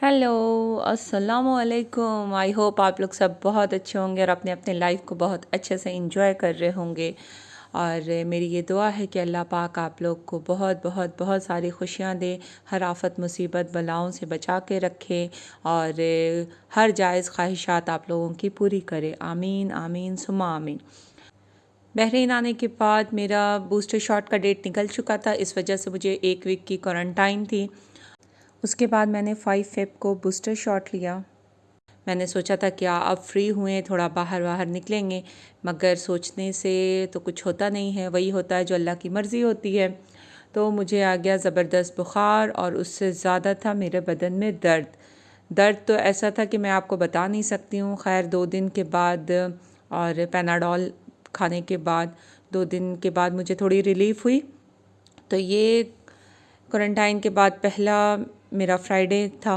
Hello, अस्सलामुअलैकुम। I hope आप लोग सब बहुत अच्छे होंगे और अपने अपने लाइफ को बहुत अच्छे से एंजॉय कर रहे होंगे। और मेरी ये दुआ है कि अल्लाह पाक आप लोग को बहुत बहुत बहुत सारी खुशियाँ दे, हर आफत मुसीबत बलाओं से बचा के रखे और हर जायज़ ख्वाहिशात आप लोगों की पूरी करे। आमीन आमीन सुम्मा आमीन। बहरीन आने के बाद मेरा बूस्टर शॉट का डेट निकल चुका था, इस वजह से मुझे 1 वीक की क्वारंटाइन थी। उसके बाद मैंने 5 फ़ेब को बूस्टर शॉट लिया। मैंने सोचा था क्या अब फ्री हुए थोड़ा बाहर बाहर निकलेंगे, मगर सोचने से तो कुछ होता नहीं है, वही होता है जो अल्लाह की मर्ज़ी होती है। तो मुझे आ गया ज़बरदस्त बुखार और उससे ज़्यादा था मेरे बदन में दर्द। दर्द तो ऐसा था कि मैं आपको बता नहीं सकती हूँ। खैर 2 दिन के बाद और पैनाडोल खाने के बाद 2 दिन के बाद मुझे थोड़ी रिलीफ़ हुई। तो ये क्वारंटाइन के बाद पहला मेरा फ्राइडे था।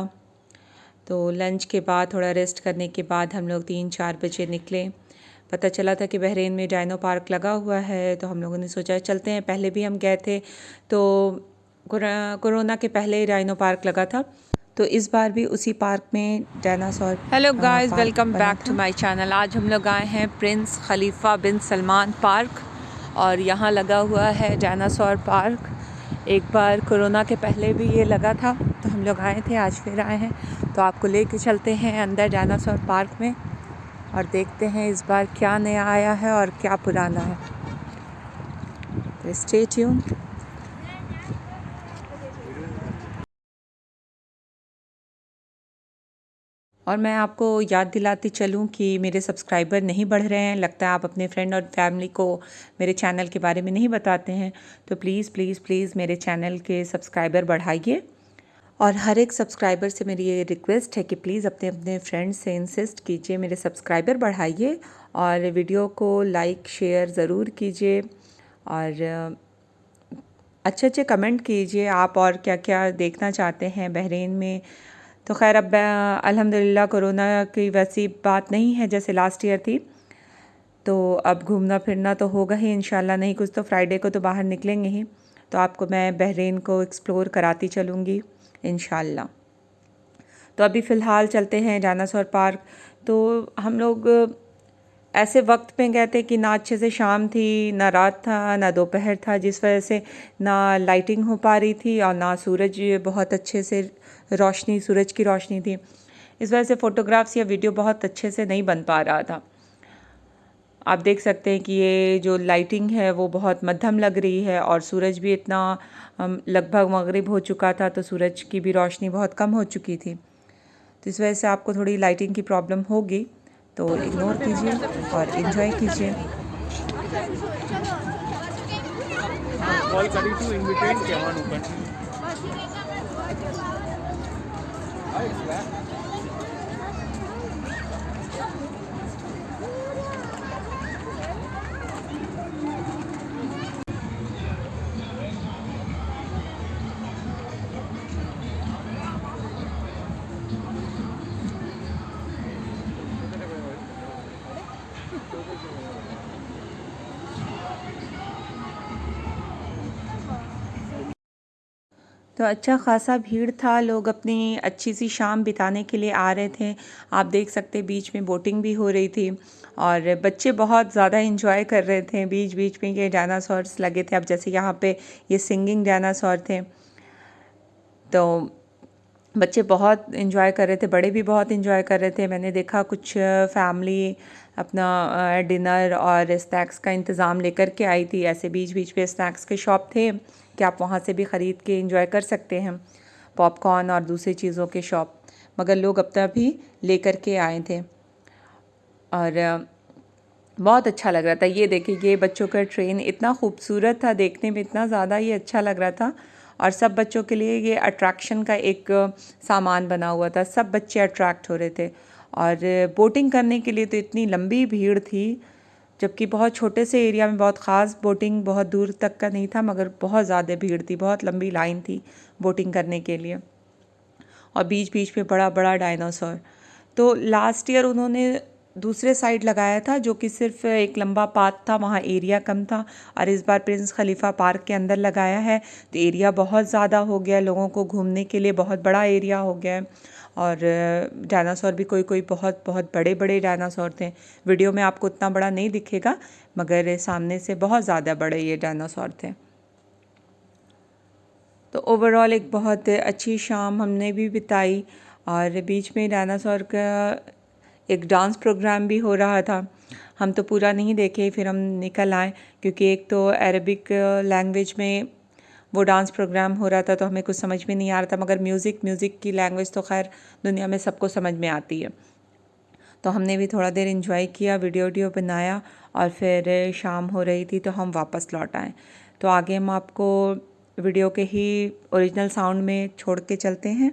तो लंच के बाद थोड़ा रेस्ट करने के बाद हम लोग 3-4 बजे निकले। पता चला था कि बहरीन में डायनो पार्क लगा हुआ है, तो हम लोगों ने सोचा चलते हैं। पहले भी हम गए थे, तो कोरोना के पहले ही डायनो पार्क लगा था, तो इस बार भी उसी पार्क में dinosaur hello guys, welcome back to my channel. आज हम लोग आए हैं Prince Khalifa bin Salman Park और यहाँ लगा हुआ है डायनासोर पार्क। एक बार कोरोना के पहले भी ये लगा था, तो हम लोग आए थे, आज फिर आए हैं। तो आपको लेके चलते हैं अंदर डायनासोर पार्क में और देखते हैं इस बार क्या नया आया है और क्या पुराना है। तो स्टे ट्यून। और मैं आपको याद दिलाती चलूँ कि मेरे सब्सक्राइबर नहीं बढ़ रहे हैं। लगता है आप अपने फ्रेंड और फैमिली को मेरे चैनल के बारे में नहीं बताते हैं, तो प्लीज़ प्लीज़ प्लीज़ मेरे चैनल के सब्सक्राइबर बढ़ाइए। और हर एक सब्सक्राइबर से मेरी ये रिक्वेस्ट है कि प्लीज़ अपने अपने फ्रेंड्स से इंसिस्ट कीजिए, मेरे सब्सक्राइबर बढ़ाइए और वीडियो को लाइक शेयर ज़रूर कीजिए और अच्छे अच्छे कमेंट कीजिए आप और क्या क्या देखना चाहते हैं बहरीन में। तो खैर अब अल्हम्दुलिल्लाह कोरोना की वैसी बात नहीं है जैसे लास्ट ईयर थी, तो अब घूमना फिरना तो होगा ही इंशाल्लाह। नहीं कुछ तो फ्राइडे को तो बाहर निकलेंगे ही, तो आपको मैं बहरीन को एक्सप्लोर कराती चलूँगी इंशाल्लाह। तो अभी फ़िलहाल चलते हैं डायनासोर पार्क। तो हम लोग ऐसे वक्त में गए थे कि ना अच्छे से शाम थी, ना रात था, ना दोपहर था, जिस वजह से ना लाइटिंग हो पा रही थी और ना सूरज बहुत अच्छे से रोशनी, सूरज की रोशनी थी। इस वजह से फ़ोटोग्राफ्स या वीडियो बहुत अच्छे से नहीं बन पा रहा था। आप देख सकते हैं कि ये जो लाइटिंग है वो बहुत मध्यम लग रही है और सूरज भी इतना लगभग मगरिब हो चुका था, तो सूरज की भी रोशनी बहुत कम हो चुकी थी। तो इस वजह से आपको थोड़ी लाइटिंग की प्रॉब्लम होगी, तो इग्नोर कीजिए और इन्जॉय कीजिए। कॉल करी थी इनबिटवीन केवन ओपन। तो अच्छा ख़ासा भीड़ था, लोग अपनी अच्छी सी शाम बिताने के लिए आ रहे थे। आप देख सकते बीच में बोटिंग भी हो रही थी और बच्चे बहुत ज़्यादा एंजॉय कर रहे थे। बीच बीच में ये डायनासोर्स लगे थे, अब जैसे यहाँ पे ये सिंगिंग डायनासोर थे, तो बच्चे बहुत एंजॉय कर रहे थे, बड़े भी बहुत एंजॉय कर रहे थे। मैंने देखा कुछ फैमिली अपना डिनर और स्नैक्स का इंतज़ाम लेकर के आई थी। ऐसे बीच बीच पे स्नैक्स के शॉप थे कि आप वहाँ से भी ख़रीद के एंजॉय कर सकते हैं, पॉपकॉर्न और दूसरी चीज़ों के शॉप। मगर लोग अपना भी लेकर के आए थे और बहुत अच्छा लग रहा था। ये देखिए, ये बच्चों का ट्रेन इतना खूबसूरत था, देखने में इतना ज़्यादा ये अच्छा लग रहा था और सब बच्चों के लिए ये अट्रैक्शन का एक सामान बना हुआ था। सब बच्चे अट्रैक्ट हो रहे थे और बोटिंग करने के लिए तो इतनी लंबी भीड़ थी, जबकि बहुत छोटे से एरिया में बहुत ख़ास बोटिंग बहुत दूर तक का नहीं था, मगर बहुत ज़्यादा भीड़ थी, बहुत लंबी लाइन थी बोटिंग करने के लिए। और बीच बीच में बड़ा बड़ा डायनासोर। तो लास्ट ईयर उन्होंने दूसरे साइड लगाया था जो कि सिर्फ एक लंबा पाथ था, वहाँ एरिया कम था। और इस बार प्रिंस खलीफा पार्क के अंदर लगाया है तो एरिया बहुत ज़्यादा हो गया, लोगों को घूमने के लिए बहुत बड़ा एरिया हो गया है। और डायनासोर भी कोई कोई बहुत बहुत बड़े बड़े डायनासोर थे। वीडियो में आपको उतना बड़ा नहीं दिखेगा मगर सामने से बहुत ज़्यादा बड़े ये डायनासोर थे। तो ओवरऑल एक बहुत अच्छी शाम हमने भी बिताई। और बीच में डायनासोर का एक डांस प्रोग्राम भी हो रहा था। हम तो पूरा नहीं देखे, फिर हम निकल आए क्योंकि एक तो अरबिक लैंग्वेज में वो डांस प्रोग्राम हो रहा था तो हमें कुछ समझ में नहीं आ रहा था, मगर म्यूज़िक की लैंग्वेज तो खैर दुनिया में सबको समझ में आती है। तो हमने भी थोड़ा देर इन्जॉय किया, वीडियो बनाया और फिर शाम हो रही थी तो हम वापस लौट आए। तो आगे हम आपको वीडियो के ही ओरिजिनल साउंड में छोड़ के चलते हैं।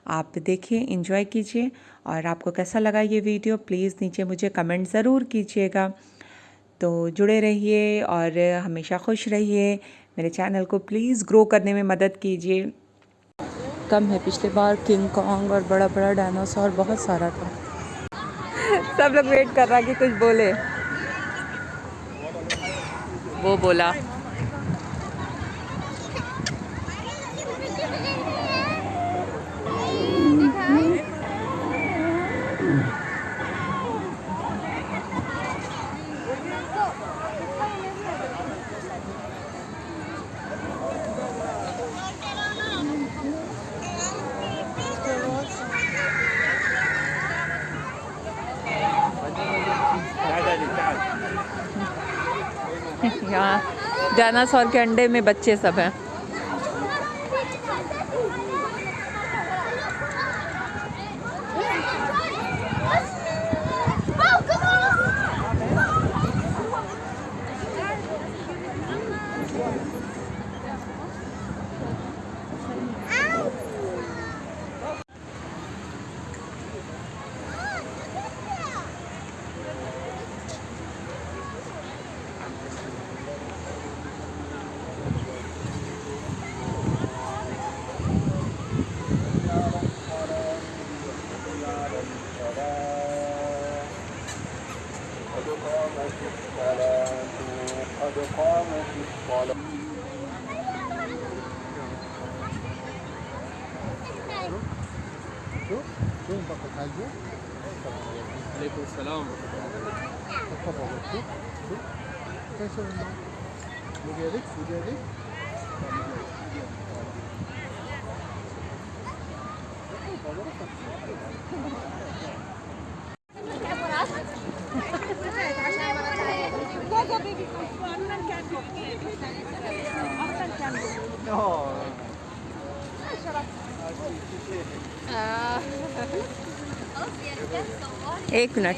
आप देखिए, एंजॉय कीजिए और आपको कैसा लगा ये वीडियो प्लीज़ नीचे मुझे कमेंट ज़रूर कीजिएगा। तो जुड़े रहिए और हमेशा खुश रहिए। मेरे चैनल को प्लीज़ ग्रो करने में मदद कीजिए। कम है, पिछले बार किंग कॉन्ग और बड़ा बड़ा डायनासोर बहुत सारा था। सब लोग वेट कर रहा है कि कुछ बोले। वो बोला यहाँ डायनासोर के अंडे में बच्चे सब हैं। वालेकुम सलाम। एक मिनट।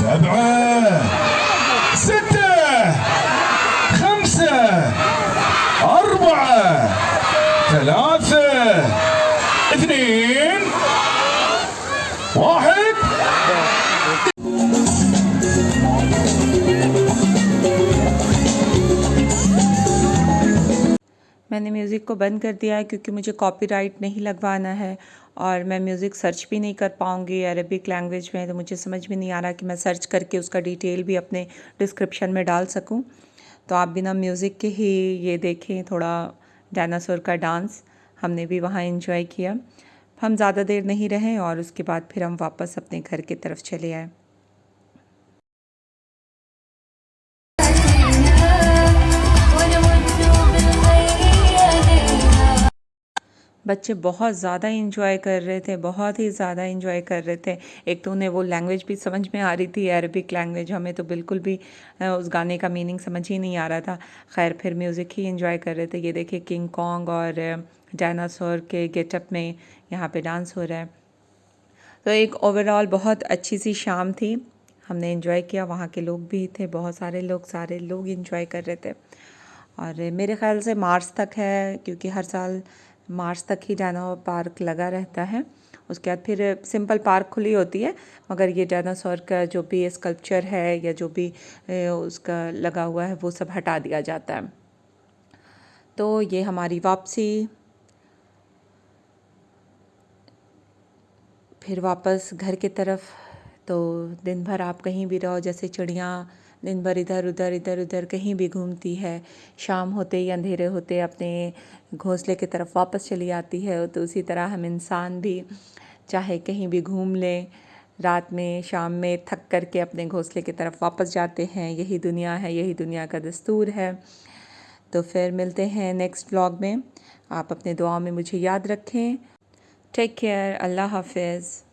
7 6 5 4 3 2 1. मैंने म्यूज़िक को बंद कर दिया है क्योंकि मुझे कॉपीराइट नहीं लगवाना है और मैं म्यूज़िक सर्च भी नहीं कर पाऊँगी अरबिक लैंग्वेज में, तो मुझे समझ में नहीं आ रहा कि मैं सर्च करके उसका डिटेल भी अपने डिस्क्रिप्शन में डाल सकूँ। तो आप बिना म्यूज़िक के ही ये देखें, थोड़ा डायनासोर का डांस हमने भी वहाँ एंजॉय किया। हम ज़्यादा देर नहीं रहे और उसके बाद फिर हम वापस अपने घर की तरफ चले आए। बच्चे बहुत ज़्यादा इंजॉय कर रहे थे, बहुत ही ज़्यादा इंजॉय कर रहे थे। एक तो उन्हें वो लैंग्वेज भी समझ में आ रही थी, अरबिक लैंग्वेज। हमें तो बिल्कुल भी उस गाने का मीनिंग समझ ही नहीं आ रहा था। खैर फिर म्यूज़िक ही इंजॉय कर रहे थे। ये देखिए किंग कॉन्ग और डायनासोर के गेटअप में यहाँ पे डांस हो रहा है। तो एक ओवरऑल बहुत अच्छी सी शाम थी, हमने एंजॉय किया। वहाँ के लोग भी थे, बहुत सारे लोग एंजॉय कर रहे थे। और मेरे ख़्याल से मार्च तक है, क्योंकि हर साल मार्च तक ही डायनासोर पार्क लगा रहता है। उसके बाद फिर सिंपल पार्क खुली होती है, मगर ये डायनासोर का जो भी स्कल्पचर है या जो भी उसका लगा हुआ है वो सब हटा दिया जाता है। तो ये हमारी वापसी, फिर वापस घर की तरफ। तो दिन भर आप कहीं भी रहो, जैसे चिड़िया दिन भर इधर उधर कहीं भी घूमती है, शाम होते ही अंधेरे होते अपने घोंसले की तरफ वापस चली आती है। तो उसी तरह हम इंसान भी चाहे कहीं भी घूम लें, रात में शाम में थक करके अपने घोंसले की तरफ वापस जाते हैं। यही दुनिया है, यही दुनिया का दस्तूर है। तो फिर मिलते हैं नेक्स्ट व्लॉग में। आप अपने दुआओं में मुझे याद रखें। टेक केयर, अल्लाह हाफिज़।